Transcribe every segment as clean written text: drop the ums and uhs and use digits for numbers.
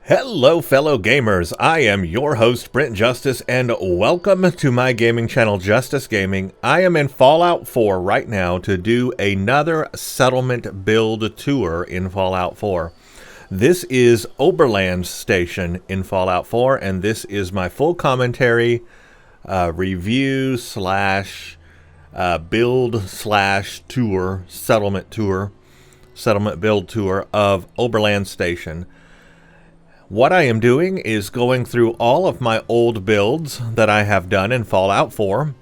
Hello fellow gamers, I am your host Brent Justice and welcome to my gaming channel Justice Gaming. I am in Fallout 4 right now to do another settlement build tour in Fallout 4. This is Oberland Station in Fallout 4 and this is my full commentary, review slash build slash tour, settlement build tour of Oberland Station. What I am doing is going through all of my old builds that I have done in Fallout 4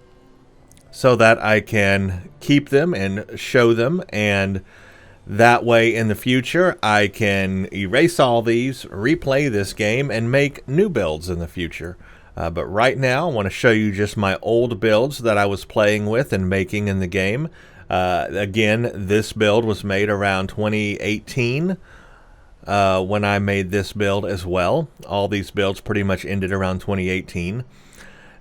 so that I can keep them and show them, and that way in the future I can erase all these, replay this game, and make new builds in the future. But right now I want to show you just my old builds that I was playing with and making in the game. Again, this build was made around 2018. When I made this build as well. All these builds pretty much ended around 2018.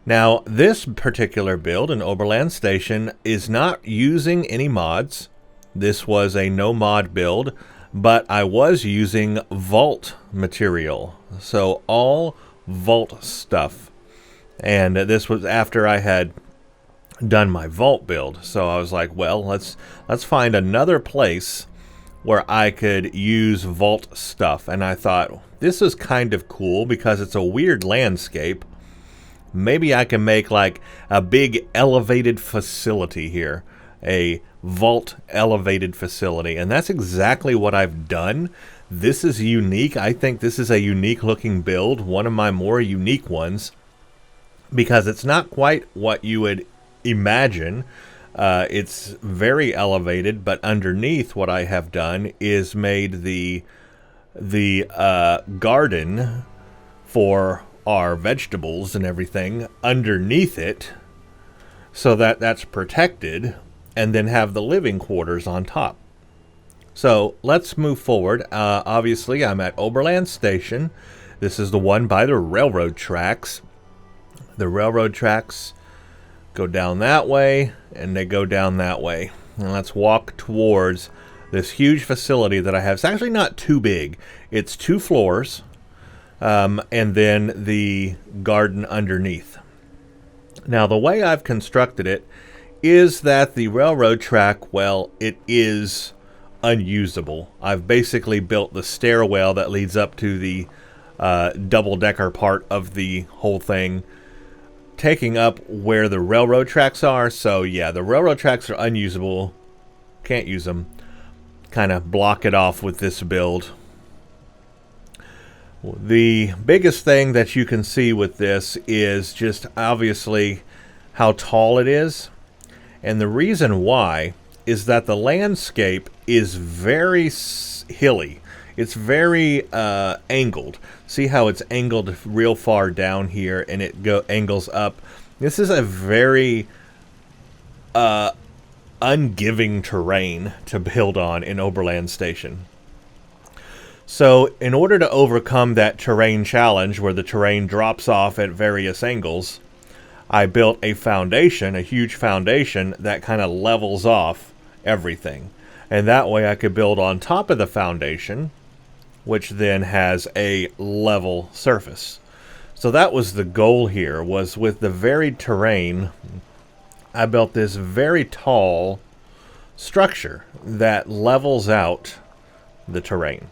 Now, this particular build in Oberland Station is not using any mods. This was a no mod build, but I was using vault material. So all vault stuff. And this was after I had done my vault build. So I was like, well, let's find another place where I could use vault stuff. And I thought, this is kind of cool because it's a weird landscape. Maybe I can make like a big elevated facility here. A vault elevated facility. And that's exactly what I've done. This is unique. I think this is a unique looking build. One of my more unique ones. Because it's not quite what you would imagine. It's very elevated, but underneath what I have done is made the garden for our vegetables and everything underneath it so that that's protected, and then have the living quarters on top. So let's move forward. Obviously, I'm at Oberland Station. This is the one by the railroad tracks. The railroad tracks go down that way, and they go down that way. And let's walk towards this huge facility that I have. It's actually not too big. It's 2 floors, and then the garden underneath. Now, the way I've constructed it is that the railroad track, well, it is unusable. I've basically built the stairwell that leads up to the double-decker part of the whole thing, taking up where the railroad tracks are. So yeah, the railroad tracks are unusable. Can't use them. Kind of block it off with this build. The biggest thing that you can see with this is just obviously how tall it is. And the reason why is that the landscape is very hilly. It's very angled. See how it's angled real far down here, and it angles up. This is a very ungiving terrain to build on in Oberland Station. So in order to overcome that terrain challenge where the terrain drops off at various angles, I built a foundation, a huge foundation that kind of levels off everything. And that way I could build on top of the foundation, which then has a level surface. So that was the goal here, was with the varied terrain, I built this very tall structure that levels out the terrain.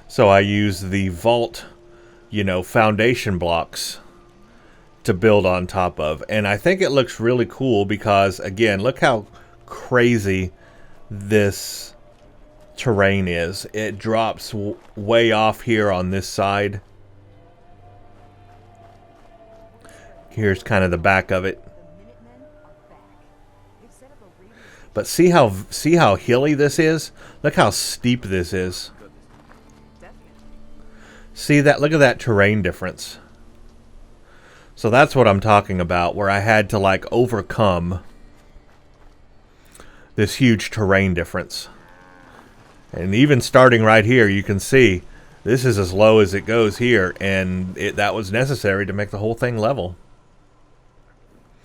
So I used the vault, foundation blocks to build on top of. And I think it looks really cool because, again, look how crazy this terrain is. It drops way off here on this side. Here's kind of the back of it. But see how hilly this is? Look how steep this is. See that? Look at that terrain difference. So that's what I'm talking about, where I had to like overcome this huge terrain difference. And even starting right here, you can see this is as low as it goes here, and that was necessary to make the whole thing level.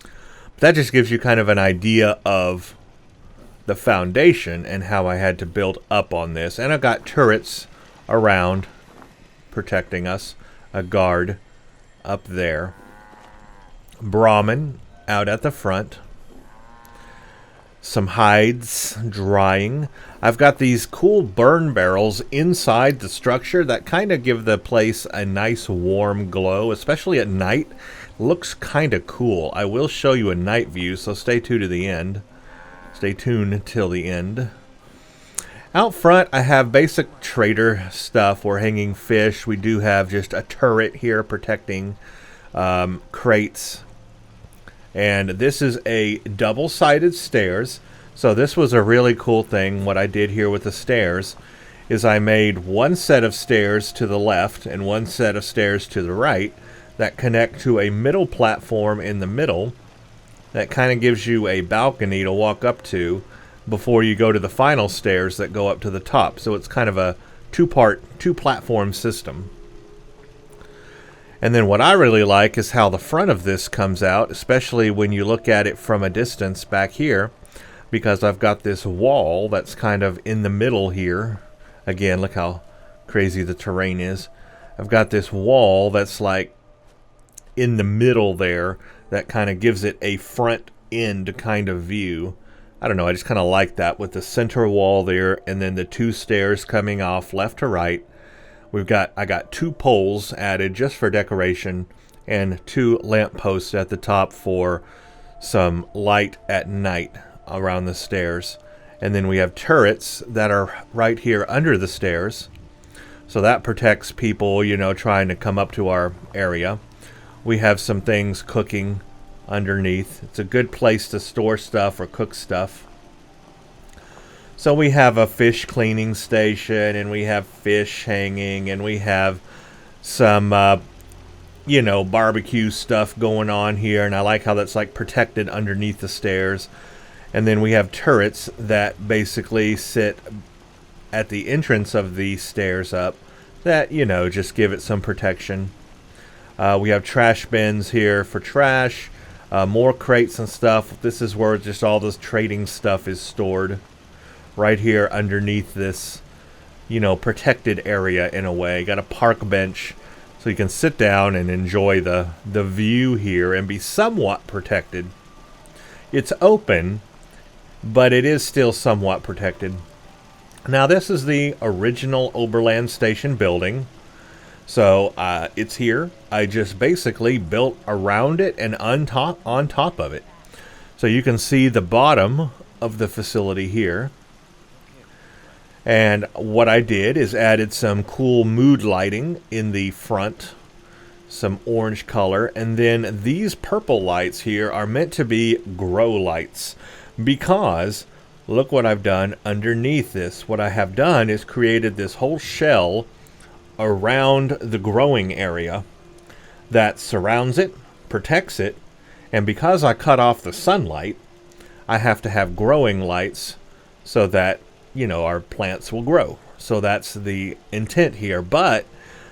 But that just gives you kind of an idea of the foundation and how I had to build up on this. And I've got turrets around protecting us, a guard up there. Brahmin out at the front. Some hides drying. I've got these cool burn barrels inside the structure that kind of give the place a nice warm glow, especially at night. Looks kind of cool. I will show you a night view, so stay tuned to the end. Stay tuned till the end. Out front, I have basic trader stuff. We're hanging fish. We do have just a turret here protecting crates. And this is a double-sided stairs. So this was a really cool thing. What I did here with the stairs is I made one set of stairs to the left and one set of stairs to the right that connect to a middle platform in the middle that kind of gives you a balcony to walk up to before you go to the final stairs that go up to the top. So it's kind of a two-platform system. And then what I really like is how the front of this comes out, especially when you look at it from a distance back here, because I've got this wall that's kind of in the middle here. Again, look how crazy the terrain is. I've got this wall that's like in the middle there that kind of gives it a front end kind of view. I don't know, I just kind of like that with the center wall there and then the two stairs coming off left to right. I got 2 poles added just for decoration and 2 lamp posts at the top for some light at night around the stairs. And then we have turrets that are right here under the stairs. So that protects people, you know, trying to come up to our area. We have some things cooking underneath. It's a good place to store stuff or cook stuff. So we have a fish cleaning station, and we have fish hanging, and we have some, you know, barbecue stuff going on here. And I like how that's like protected underneath the stairs. And then we have turrets that basically sit at the entrance of the stairs up that, you know, just give it some protection. We have trash bins here for trash, more crates and stuff. This is where just all this trading stuff is stored. Right here underneath this, you know, protected area in a way. Got a park bench so you can sit down and enjoy the view here and be somewhat protected. It's open, but it is still somewhat protected. Now this is the original Oberland Station building. So it's here. I just basically built around it and on top of it. So you can see the bottom of the facility here. And what I did is added some cool mood lighting in the front, some orange color, and then these purple lights here are meant to be grow lights because look what I've done underneath this. What I have done is created this whole shell around the growing area that surrounds it, protects it, and because I cut off the sunlight, I have to have growing lights so that, you know, our plants will grow. So that's the intent here. But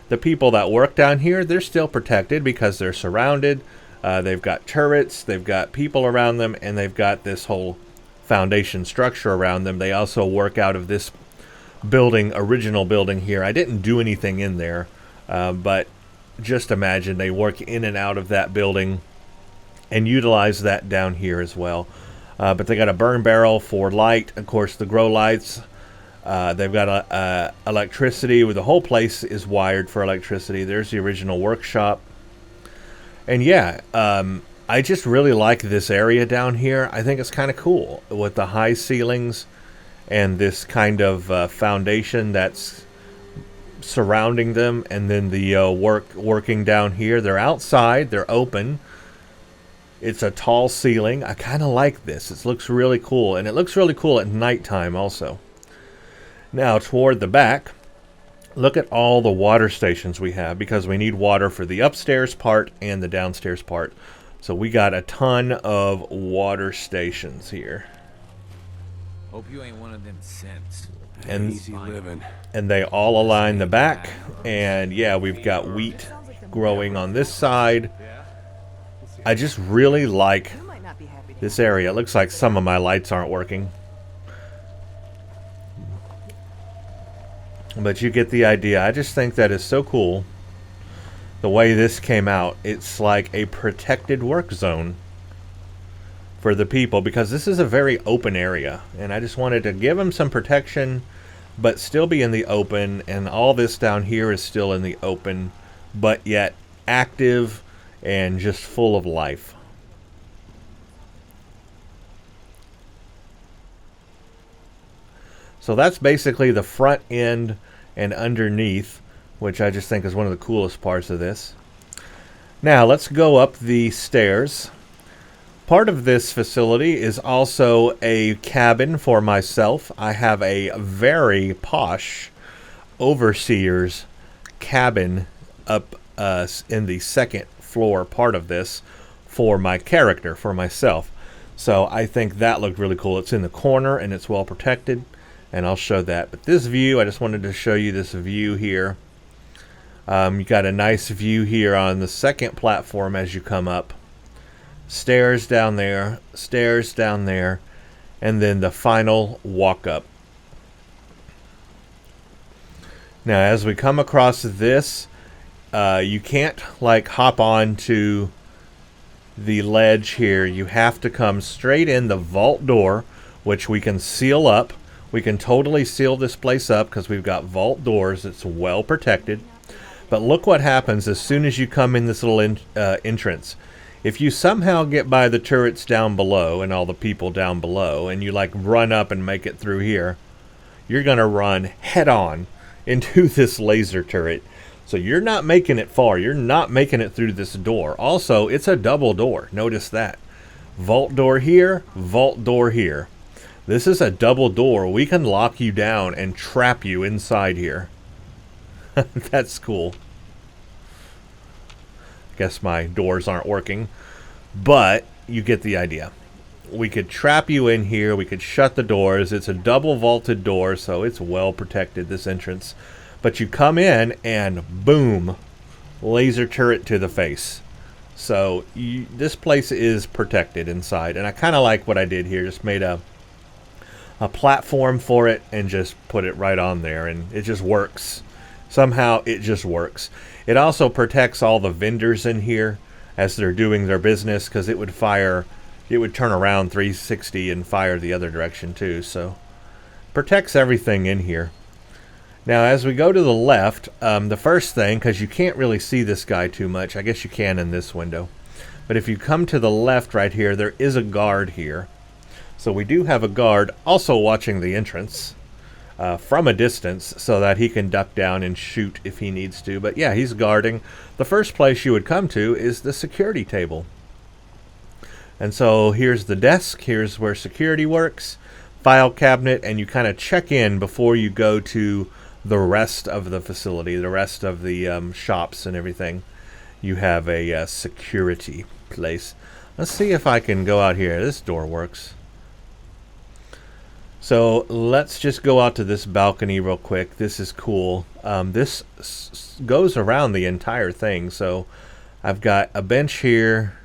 the people that work down here, they're still protected because they're surrounded. They've got turrets, they've got people around them, and they've got this whole foundation structure around them. They also work out of this building, original building here. I didn't do anything in there, but just imagine they work in and out of that building and utilize that down here as well. But they got a burn barrel for light. Of course, the grow lights. They've got electricity. The whole place is wired for electricity. There's the original workshop. And yeah, I just really like this area down here. I think it's kind of cool with the high ceilings and this kind of foundation that's surrounding them. And then the working down here. They're outside. They're open. It's a tall ceiling. I kind of like this. It looks really cool. And it looks really cool at nighttime also. Now, toward the back, look at all the water stations we have because we need water for the upstairs part and the downstairs part. So we got a ton of water stations here. Hope you ain't one of them simps. And, Easy living. and they all align the back. And yeah, we've got wheat growing on this side. I just really like this area. It looks like some of my lights aren't working. But you get the idea. I just think that is so cool. The way this came out, it's like a protected work zone for the people, because this is a very open area, and I just wanted to give them some protection but still be in the open, and all this down here is still in the open but yet active and just full of life. So that's basically the front end and underneath, which I just think is one of the coolest parts of this. Now let's go up the stairs. Part of this facility is also a cabin for myself. I have a very posh overseer's cabin up in the second floor part of this for my character, for myself. So I think that looked really cool. It's in the corner and it's well protected, and I'll show that. But this view, I just wanted to show you this view here. You got a nice view here on the second platform as you come up. Stairs down there, and then the final walk up. Now as we come across this, you can't like hop on to the ledge here. You have to come straight in the vault door, which we can seal up. We can totally seal this place up because we've got vault doors. It's well protected. But look what happens as soon as you come in this little entrance. If you somehow get by the turrets down below and all the people down below, and you like run up and make it through here, you're going to run head on into this laser turret. So you're not making it far. You're not making it through this door. Also, it's a double door. Notice that. Vault door here, vault door here. This is a double door. We can lock you down and trap you inside here. That's cool. Guess my doors aren't working, but you get the idea. We could trap you in here. We could shut the doors. It's a double vaulted door, so it's well protected, this entrance. But you come in and boom, laser turret to the face. So this place is protected inside, and I kind of like what I did here. Just made a platform for it and just put it right on there, and it just works. Somehow it just works. It also protects all the vendors in here as they're doing their business, because it would turn around 360 and fire the other direction too. So protects everything in here. Now as we go to the left, the first thing, because you can't really see this guy too much, I guess you can in this window, but if you come to the left right here, there is a guard here. So we do have a guard also watching the entrance from a distance, so that he can duck down and shoot if he needs to. But yeah, he's guarding. The first place you would come to is the security table. And so here's the desk. Here's where security works. File cabinet, and you kind of check in before you go to the rest of the facility, the rest of the shops and everything. You have a security place. Let's see if I can go out here. This door works. So let's just go out to this balcony real quick. This is cool. This goes around the entire thing. So I've got a bench here,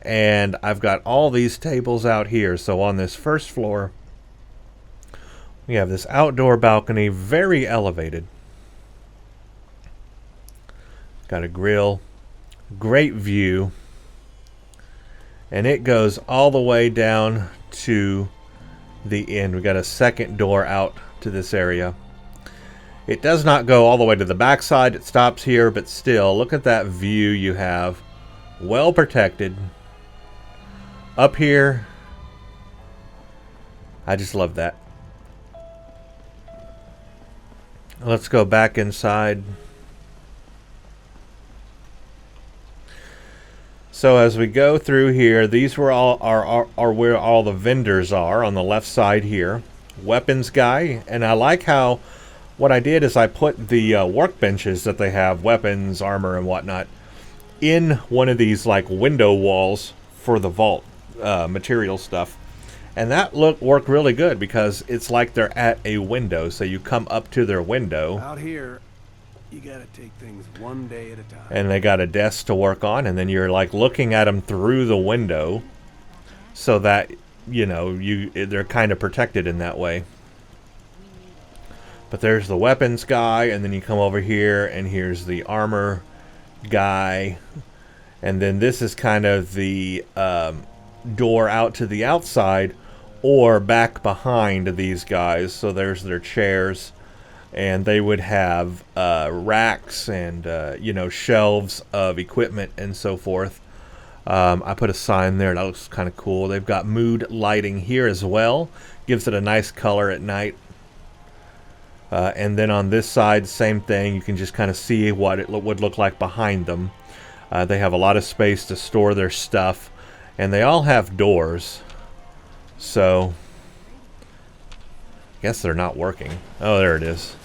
and I've got all these tables out here. So on this first floor, we have this outdoor balcony, very elevated. Got a grill, great view, and it goes all the way down to the end. We got a second door out to this area. It does not go all the way to the back side. It stops here, but still, look at that view you have. Well protected. Up here, I just love that. Let's go back inside. So as we go through here, these were all are where all the vendors are on the left side here. Weapons guy, and I like how what I did is I put the workbenches that they have, weapons, armor, and whatnot, in one of these like window walls for the vault material stuff, and that worked really good because it's like they're at a window. So you come up to their window. Out here, you gotta take things one day at a time. And they got a desk to work on, and then you're like looking at them through the window, so that you know they're kind of protected in that way. But there's the weapons guy, and then you come over here, and here's the armor guy. And then this is kind of the door out to the outside or back behind these guys. So there's their chairs, and they would have racks and, you know, shelves of equipment and so forth. I put a sign there. That looks kind of cool. They've got mood lighting here as well. Gives it a nice color at night. And then on this side, same thing. You can just kind of see what it would look like behind them. They have a lot of space to store their stuff. And they all have doors. So, I guess they're not working. Oh, there it is.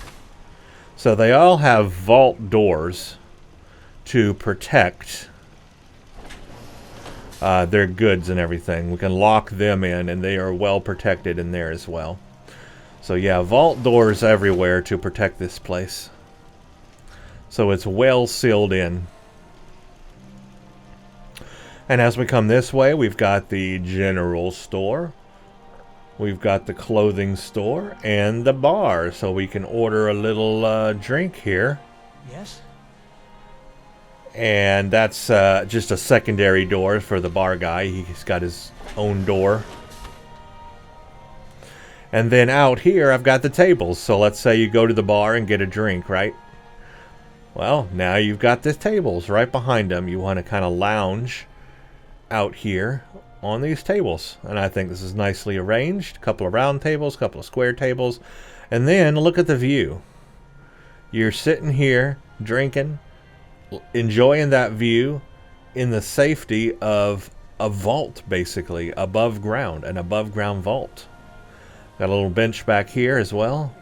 So they all have vault doors to protect their goods and everything. We can lock them in, and they are well protected in there as well. So yeah, vault doors everywhere to protect this place. So it's well sealed in. And as we come this way, we've got the general store. We've got the clothing store and the bar. So we can order a little drink here. Yes? And that's just a secondary door for the bar guy. He's got his own door. And then out here, I've got the tables. So let's say you go to the bar and get a drink, right? Well, now you've got the tables right behind them. You want to kind of lounge out here on these tables. And I think this is nicely arranged. A couple of round tables, a couple of square tables. And then look at the view. You're sitting here, drinking, enjoying that view in the safety of a vault, basically, above ground, an above ground vault. Got a little bench back here as well.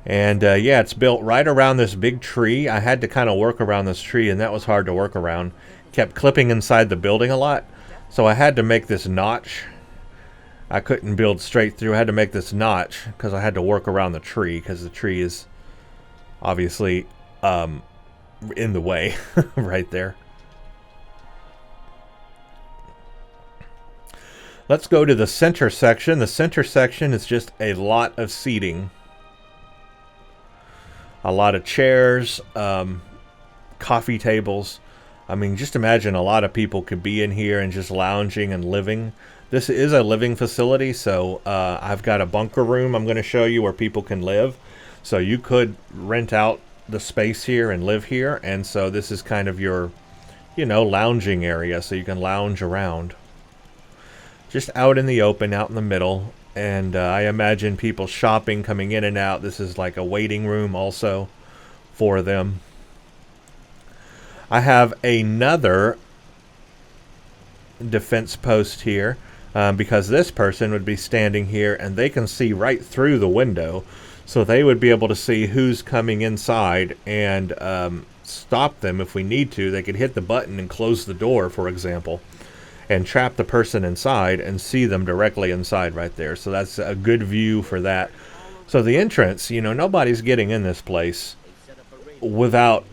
And yeah, it's built right around this big tree. I had to kind of work around this tree, and that was hard to work around. Kept clipping inside the building a lot, so I had to make this notch. I couldn't build straight through. I had to make this notch because I had to work around the tree, because the tree is obviously in the way right there. Let's go to the center section. The center section is just a lot of seating. A lot of chairs, coffee tables. I mean, just imagine a lot of people could be in here and just lounging and living. This is a living facility, so I've got a bunker room I'm going to show you where people can live. So you could rent out the space here and live here. And so this is kind of your, you know, lounging area, so you can lounge around. Just out in the open, out in the middle. And I imagine people shopping, coming in and out. This is like a waiting room also for them. I have another defense post here because this person would be standing here and they can see right through the window. So they would be able to see who's coming inside and stop them if we need to. They could hit the button and close the door, for example, and trap the person inside and see them directly inside right there. So that's a good view for that. So the entrance, you know, nobody's getting in this place without,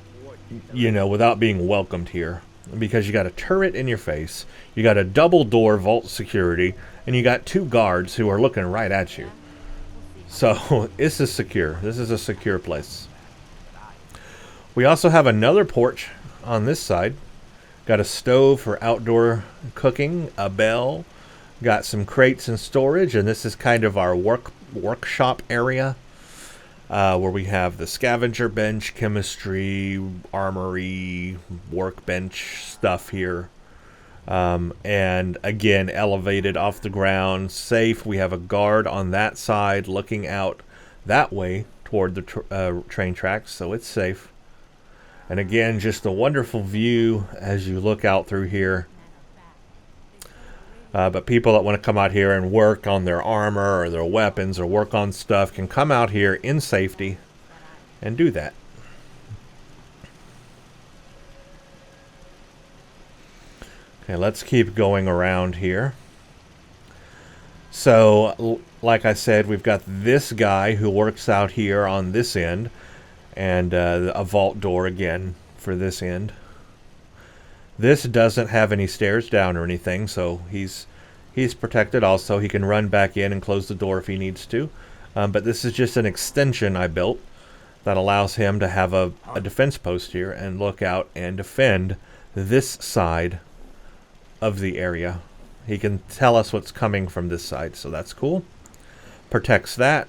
you know, without being welcomed here, because you got a turret in your face, you got a double door vault security, and you got two guards who are looking right at you. So this is secure. This is a secure place. We also have another porch on this side. Got a stove for outdoor cooking, a bell, got some crates and storage, and this is kind of our workshop area where we have the scavenger bench, chemistry, armory, workbench stuff here. And again, elevated off the ground, safe. We have a guard on that side looking out that way toward the train tracks, so it's safe. And again, just a wonderful view as you look out through here. But people that want to come out here and work on their armor or their weapons or work on stuff can come out here in safety and do that. Okay, let's keep going around here. So, like I said, we've got this guy who works out here on this end. And a vault door again for this end. This doesn't have any stairs down or anything, so he's protected also. He can run back in and close the door if he needs to. But this is just an extension I built that allows him to have a defense post here and look out and defend this side of the area. He can tell us what's coming from this side, so that's cool. Protects that.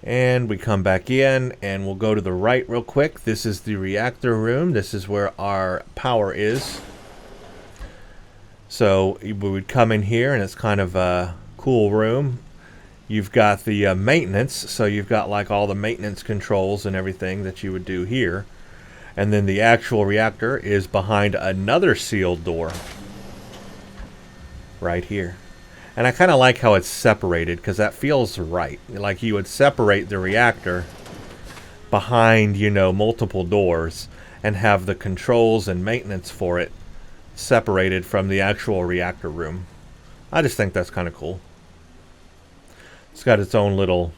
And we come back in, and we'll go to the right real quick. This is the reactor room. This is where our power is. So we would come in here, and it's kind of a cool room. You've got the maintenance, so you've got like all the maintenance controls and everything that you would do here. And then the actual reactor is behind another sealed door right here. And I kind of like how it's separated, because that feels right. Like you would separate the reactor behind, you know, multiple doors and have the controls and maintenance for it separated from the actual reactor room. I just think that's kind of cool. It's got its own little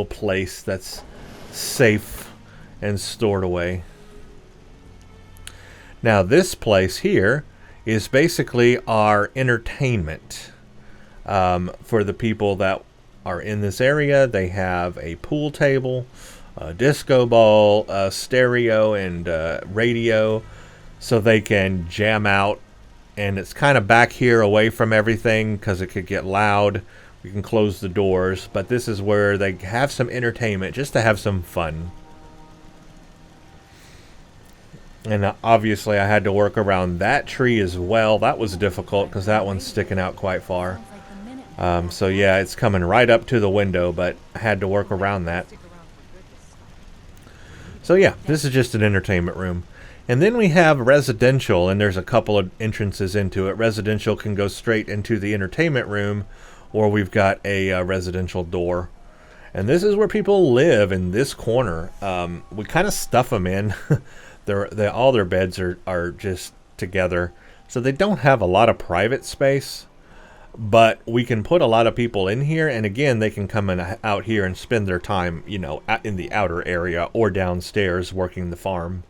place that's safe and stored away. Now this place here is basically our entertainment for the people that are in this area. They have a pool table, a disco ball, a stereo, and radio, so they can jam out. And it's kind of back here away from everything because it could get loud. We can close the doors, but this is where they have some entertainment just to have some fun. And obviously I had to work around that tree as well. That was difficult because that one's sticking out quite far. So yeah, it's coming right up to the window, but I had to work around that. So yeah, this is just an entertainment room. And then we have residential, and there's a couple of entrances into it. Residential can go straight into the entertainment room, or we've got a residential door. And this is where people live, in this corner. We kind of stuff them in. All their beds are just together, so they don't have a lot of private space, but we can put a lot of people in here, and again, they can come in out here and spend their time, you know, in the outer area or downstairs working the farm.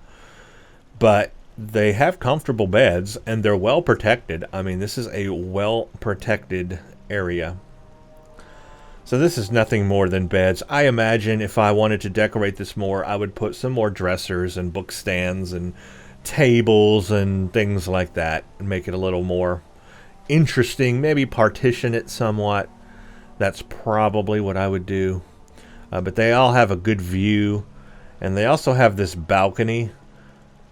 But they have comfortable beds, and they're well protected. I mean, this is a well protected area. So this is nothing more than beds. I imagine if I wanted to decorate this more, I would put some more dressers and book stands and tables and things like that and make it a little more interesting. Maybe partition it somewhat. That's probably what I would do. But they all have a good view, and they also have this balcony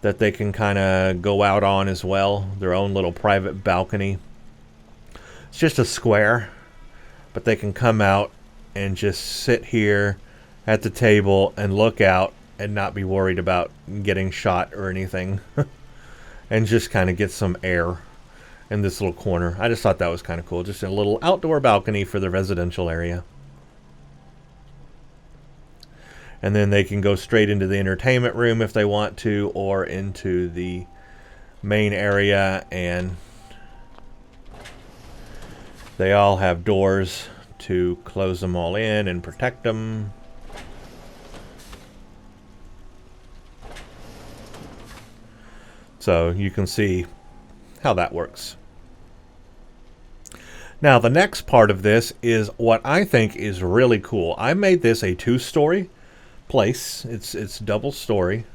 that they can kind of go out on as well. Their own little private balcony. It's just a square, but they can come out and just sit here at the table and look out and not be worried about getting shot or anything. And just kind of get some air in this little corner. I just thought that was kind of cool. Just a little outdoor balcony for the residential area. And then they can go straight into the entertainment room if they want to, or into the main area, and they all have doors to close them all in and protect them. So you can see how that works. Now the next part of this is what I think is really cool. I made this a 2-story place. It's double story.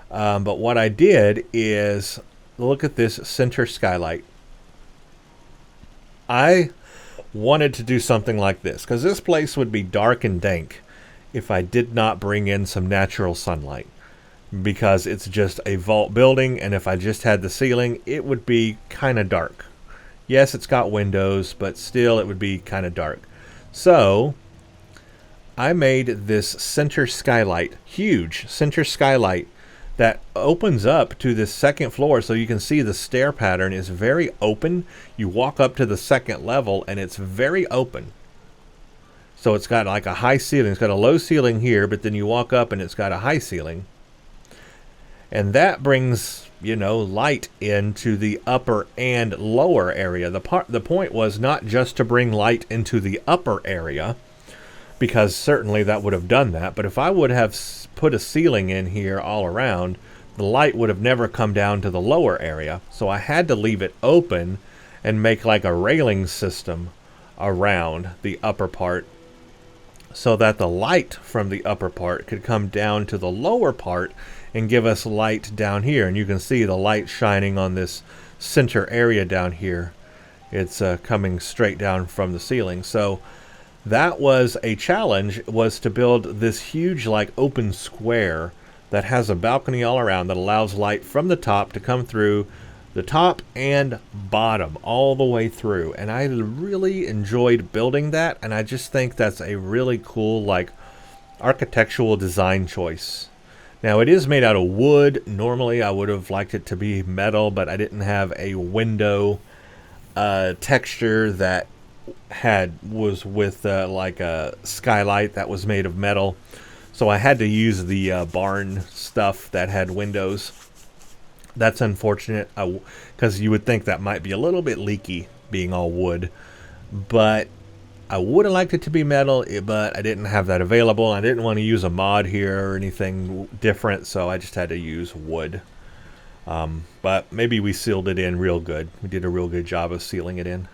But what I did is look at this center skylight. I wanted to do something like this because this place would be dark and dank if I did not bring in some natural sunlight, because it's just a vault building, and if I just had the ceiling, it would be kind of dark. Yes, it's got windows, but still it would be kind of dark. So I made this center skylight, huge center skylight, that opens up to this second floor, so you can see the stair pattern is very open. You walk up to the second level and it's very open. So it's got like a high ceiling. It's got a low ceiling here, but then you walk up and it's got a high ceiling. And that brings, you know, light into the upper and lower area. The point was not just to bring light into the upper area, because certainly that would have done that. But if I would have put a ceiling in here all around, the light would have never come down to the lower area. So I had to leave it open and make like a railing system around the upper part so that the light from the upper part could come down to the lower part and give us light down here. And you can see the light shining on this center area down here. It's coming straight down from the ceiling. So that was a challenge, was to build this huge like open square that has a balcony all around that allows light from the top to come through the top and bottom all the way through. And I really enjoyed building that, and I just think that's a really cool like architectural design choice. Now it is made out of wood. Normally I would have liked it to be metal, but I didn't have a window texture that was with like a skylight that was made of metal. So I had to use the barn stuff that had windows. That's unfortunate, because you would think that might be a little bit leaky being all wood. But I would have liked it to be metal, but I didn't have that available. I didn't want to use a mod here or anything different, so I just had to use wood. But maybe we sealed it in real good. We did a real good job of sealing it in.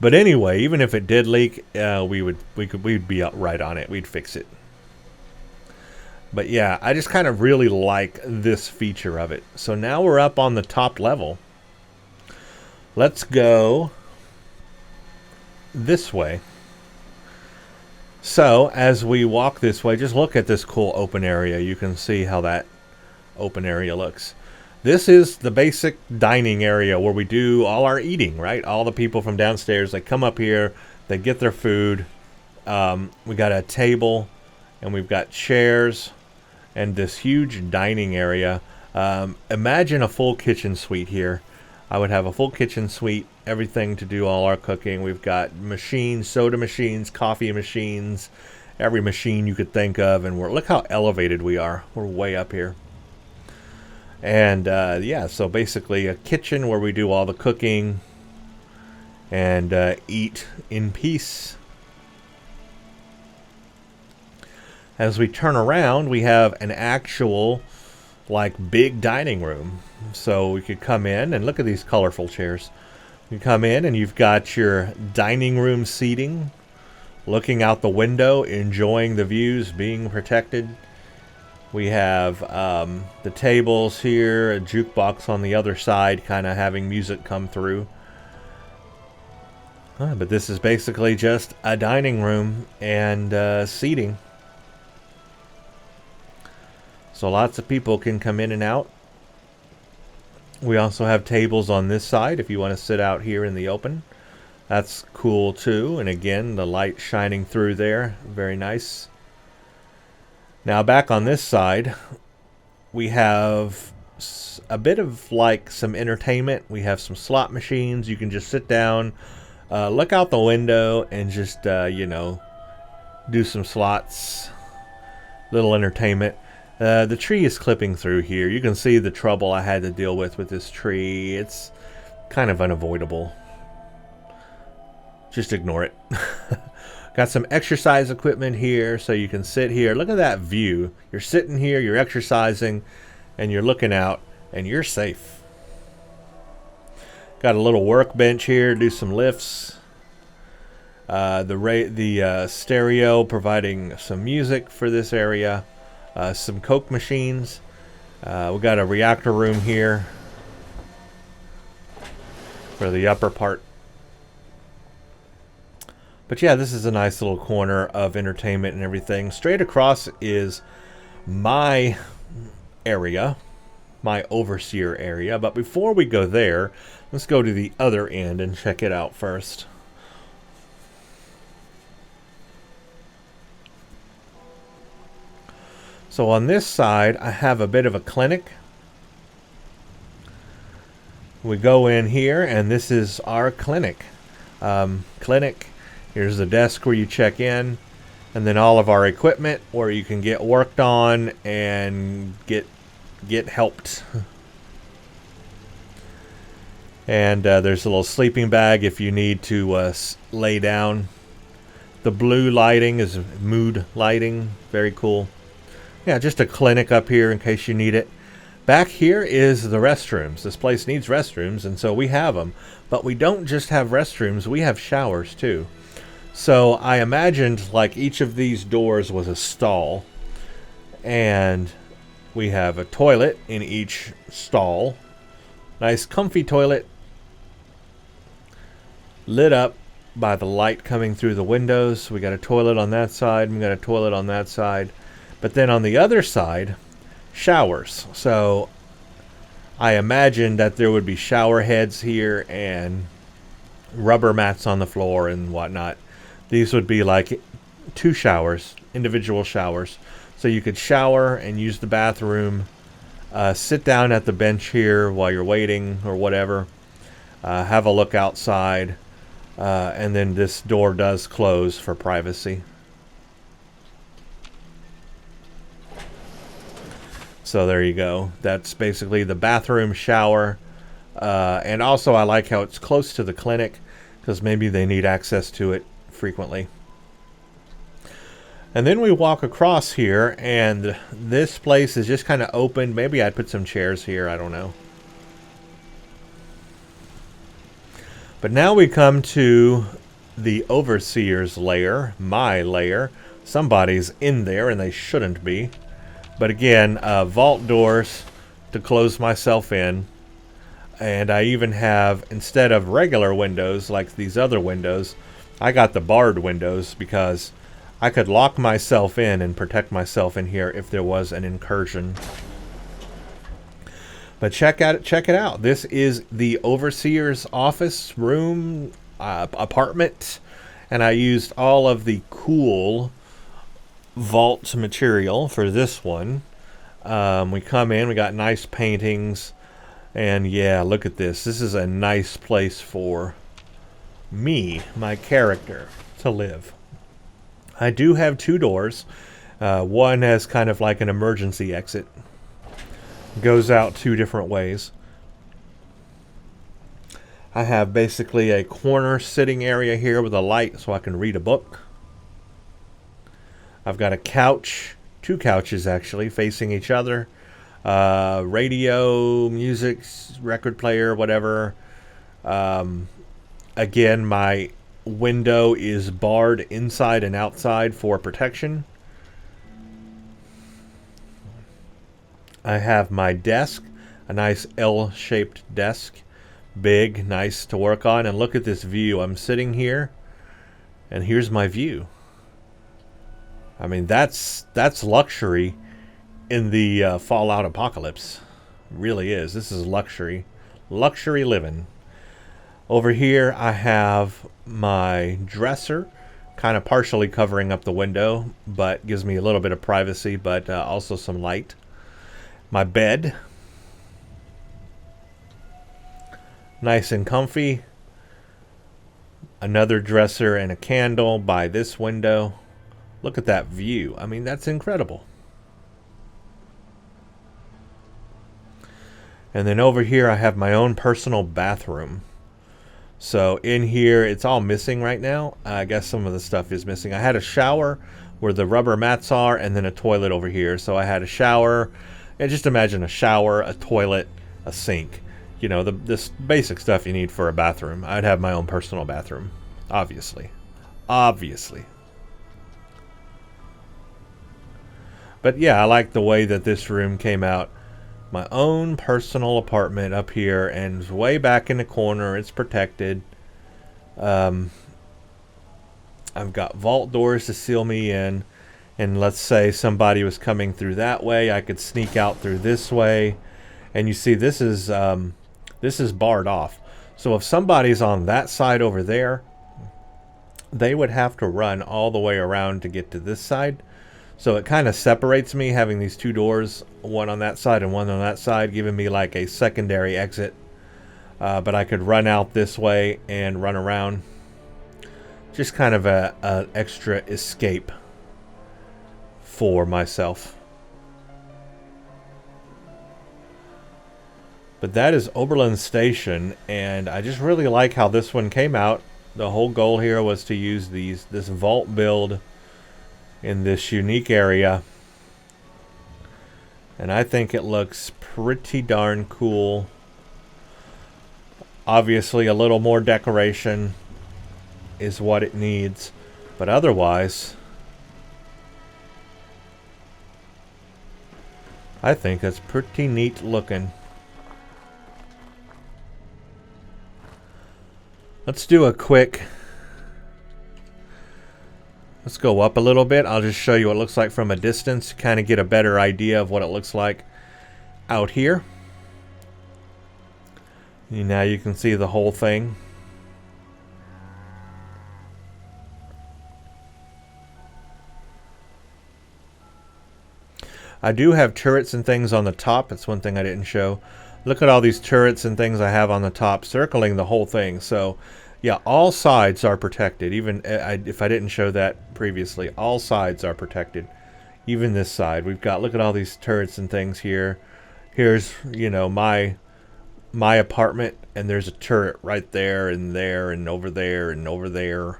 But anyway, even if it did leak, we'd be right on it. We'd fix it. But yeah, I just kind of really like this feature of it. So now we're up on the top level. Let's go this way. So as we walk this way, just look at this cool open area. You can see how that open area looks. This is the basic dining area where we do all our eating, right? All the people from downstairs, they come up here, they get their food. We got a table, and we've got chairs, and this huge dining area. Imagine a full kitchen suite here. I would have a full kitchen suite, everything to do all our cooking. We've got machines, soda machines, coffee machines, every machine you could think of. And look how elevated we are. We're way up here. And yeah, so basically a kitchen where we do all the cooking and eat in peace. As we turn around, we have an actual like big dining room. So we could come in and look at these colorful chairs. You come in and you've got your dining room seating, looking out the window, enjoying the views, being protected. We have the tables here, a jukebox on the other side, kind of having music come through. But this is basically just a dining room and seating. So lots of people can come in and out. We also have tables on this side if you want to sit out here in the open. That's cool too. And again, the light shining through there. Very nice. Now back on this side, we have a bit of like some entertainment. We have some slot machines. You can just sit down, look out the window, and just, you know, do some slots. Little entertainment. The tree is clipping through here. You can see the trouble I had to deal with this tree. It's kind of unavoidable. Just ignore it. Got some exercise equipment here so you can sit here. Look at that view. You're sitting here, you're exercising, and you're looking out, and you're safe. Got a little workbench here, do some lifts. The stereo providing some music for this area. Some Coke machines. We got a reactor room here for the upper part. But yeah, this is a nice little corner of entertainment and everything. Straight across is my area, my overseer area. But before we go there, let's go to the other end and check it out first. So on this side, I have a bit of a clinic. We go in here, and this is our clinic. Here's the desk where you check in, and then all of our equipment where you can get worked on and get helped. And there's a little sleeping bag if you need to lay down. The blue lighting is mood lighting. Very cool. Yeah, just a clinic up here in case you need it. Back here is the restrooms. This place needs restrooms, and so we have them. But we don't just have restrooms, we have showers too. So I imagined like each of these doors was a stall, and we have a toilet in each stall. Nice comfy toilet, lit up by the light coming through the windows. We got a toilet on that side, we got a toilet on that side. But then on the other side, showers. So I imagined that there would be shower heads here and rubber mats on the floor and whatnot. These would be like 2 showers, individual showers. So you could shower and use the bathroom, sit down at the bench here while you're waiting or whatever, have a look outside, and then this door does close for privacy. So there you go. That's basically the bathroom, shower, and also I like how it's close to the clinic because maybe they need access to it frequently. And then we walk across here, and this place is just kind of open. Maybe I'd put some chairs here, I don't know. But now we come to the overseer's lair, my lair. Somebody's in there, and they shouldn't be. But again, vault doors to close myself in. And I even have, instead of regular windows like these other windows, I got the barred windows because I could lock myself in and protect myself in here if there was an incursion. But check it out. This is the overseer's office room, apartment, and I used all of the cool vault material for this one. We come in, we got nice paintings, and yeah, look at this. This is a nice place for me, my character, to live. I do have 2 doors. One has kind of like an emergency exit. Goes out 2 different ways. I have basically a corner sitting area here with a light so I can read a book. I've got a couch, 2 couches actually, facing each other. Radio, music, record player, whatever. Again, my window is barred inside and outside for protection. I have my desk, a nice L-shaped desk, big, nice to work on, and look at this view. I'm sitting here, and here's my view. I mean, that's luxury in the Fallout apocalypse. It really is. This is luxury living. Over here, I have my dresser, kind of partially covering up the window, but gives me a little bit of privacy, but also some light. My bed, nice and comfy. Another dresser and a candle by this window. Look at that view. I mean, that's incredible. And then over here, I have my own personal bathroom. So in here, it's all missing right now. I guess some of the stuff is missing. I had a shower where the rubber mats are, and then a toilet over here. So I had a shower. And just imagine a shower, a toilet, a sink. You know, this basic stuff you need for a bathroom. I'd have my own personal bathroom, obviously. Obviously. But yeah, I like the way that this room came out. My own personal apartment up here, and way back in the corner. It's protected. I've got vault doors to seal me in. And let's say somebody was coming through that way, I could sneak out through this way. And you see, this is barred off. So if somebody's on that side over there, they would have to run all the way around to get to this side. So it kind of separates me, having these 2 doors, one on that side and one on that side, giving me like a secondary exit. But I could run out this way and run around. Just kind of a extra escape for myself. But that is Oberland Station, and I just really like how this one came out. The whole goal here was to use this vault build in this unique area. And I think it looks pretty darn cool. Obviously, a little more decoration is what it needs. But otherwise, I think it's pretty neat looking. Let's do a quick... Let's go up a little bit. I'll just show you what it looks like from a distance. Kind of get a better idea of what it looks like out here. And now you can see the whole thing. I do have turrets and things on the top. That's one thing I didn't show. Look at all these turrets and things I have on the top circling the whole thing. So yeah, all sides are protected. Even if I didn't show that previously, all sides are protected. Even this side. We've got, look at all these turrets and things here. Here's, you know, my apartment, and there's a turret right there and over there and over there.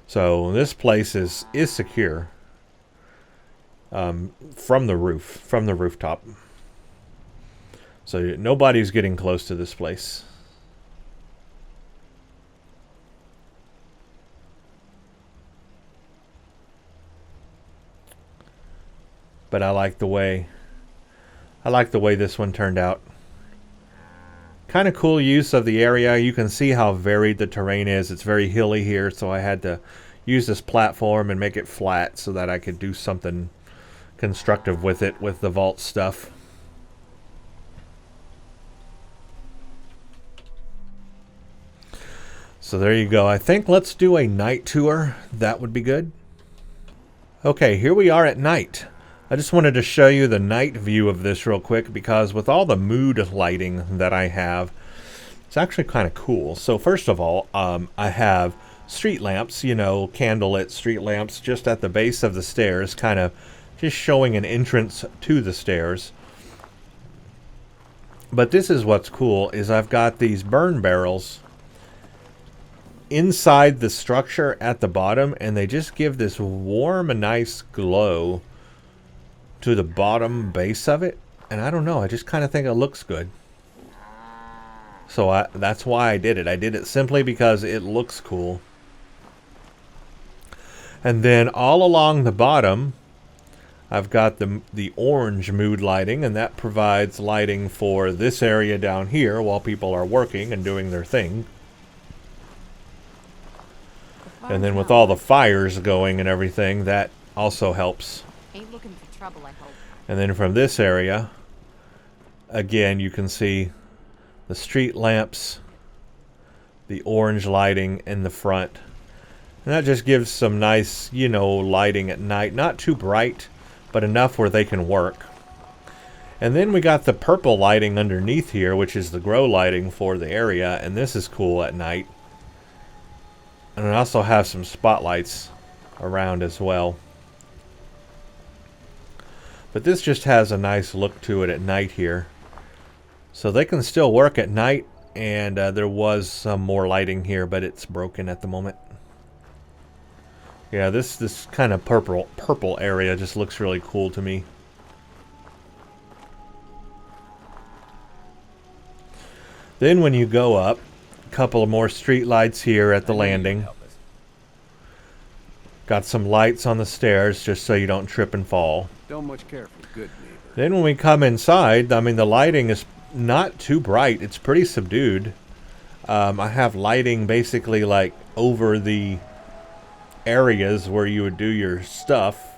So this place is secure. From the rooftop. So nobody's getting close to this place. But I like the way this one turned out. Kind of cool use of the area. You can see how varied the terrain is. It's very hilly here, so I had to use this platform and make it flat so that I could do something constructive with it, with the vault stuff. So there you go. I think let's do a night tour. That would be good. Okay, here we are at night. I just wanted to show you the night view of this real quick, because with all the mood lighting that I have, it's actually kind of cool. So first of all, I have street lamps, you know, candlelit street lamps just at the base of the stairs, kind of just showing an entrance to the stairs. But this is what's cool, is I've got these burn barrels inside the structure at the bottom, and they just give this warm and nice glow to the bottom base of it. And I don't know, I just kind of think it looks good. So that's why I did it. I did it simply because it looks cool. And then all along the bottom, I've got the orange mood lighting, and that provides lighting for this area down here while people are working and doing their thing. And then with all the fires going and everything, that also helps. Ain't looking for trouble, I hope. And then from this area, again, you can see the street lamps, the orange lighting in the front. And that just gives some nice, you know, lighting at night. Not too bright, but enough where they can work. And then we got the purple lighting underneath here, which is the grow lighting for the area. And this is cool at night. And I also have some spotlights around as well. But this just has a nice look to it at night here. So they can still work at night, and there was some more lighting here, but it's broken at the moment. Yeah, this kind of purple area just looks really cool to me. Then when you go up, a couple of more street lights here at the landing. Got some lights on the stairs just so you don't trip and fall. Don't much care for good neighbor. Then when we come inside, I mean, the lighting is not too bright. It's pretty subdued. I have lighting basically like over the areas where you would do your stuff.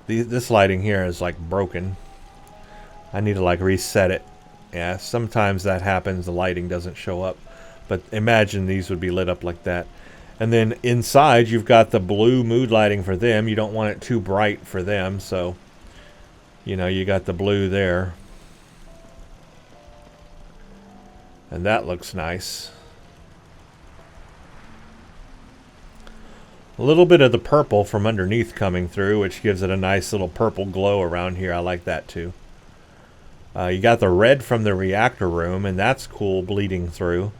This lighting here is like broken. I need to like reset it. Yeah, sometimes that happens. The lighting doesn't show up. But imagine these would be lit up like that. And then inside you've got the blue mood lighting for them. You don't want it too bright for them, so you know, you got the blue there. And that looks nice. A little bit of the purple from underneath coming through, which gives it a nice little purple glow around here. I like that too. You got the red from the reactor room, and that's cool, bleeding through.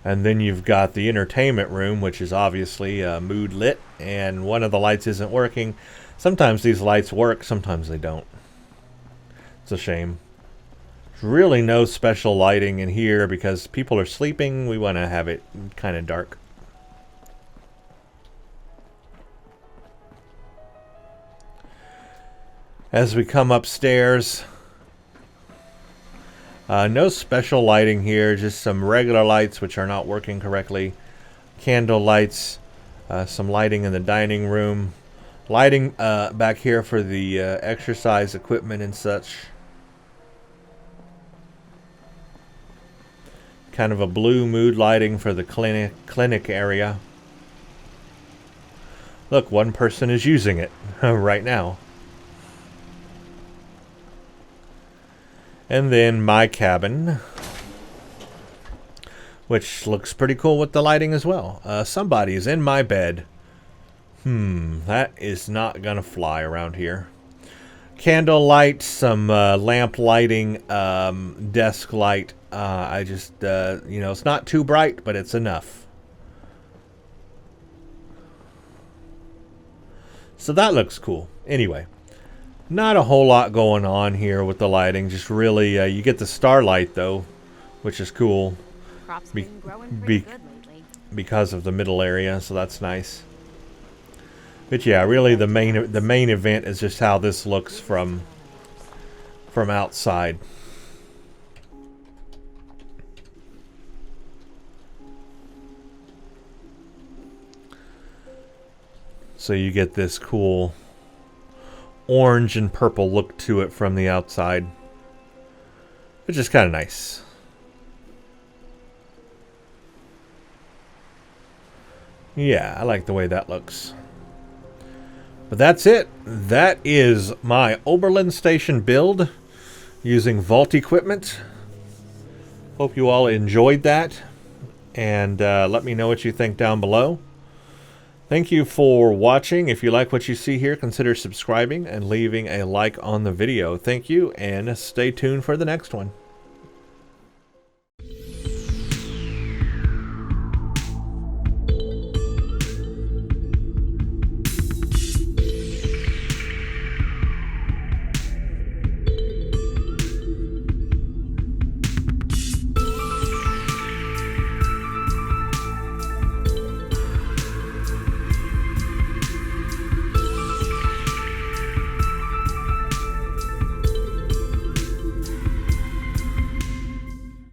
And then you've got the entertainment room, which is obviously mood lit. and one of the lights isn't working. Sometimes these lights work, sometimes they don't. It's a shame. There's really no special lighting in here because people are sleeping. We want to have it kind of dark. As we come upstairs, no special lighting here, just some regular lights which are not working correctly. Candle lights, some lighting in the dining room, lighting back here for the exercise equipment and such. Kind of a blue mood lighting for the clinic area. Look, one person is using it right now. And then my cabin, which looks pretty cool with the lighting as well. Somebody's in my bed. That is not gonna fly around here. Candle light, some lamp lighting, desk light. I just, you know, it's not too bright, but it's enough. So that looks cool. Anyway, not a whole lot going on here with the lighting. Just really, you get the starlight though, which is cool. Crops been growing pretty good lately. Because of the middle area, so that's nice. But yeah, really the main event is just how this looks from outside. So you get this cool orange and purple look to it from the outside, which is kind of nice. Yeah, I like the way that looks. But that's it. That is my Oberland Station build using Vault equipment. Hope you all enjoyed that. And let me know what you think down below. Thank you for watching. If you like what you see here, consider subscribing and leaving a like on the video. Thank you, and stay tuned for the next one.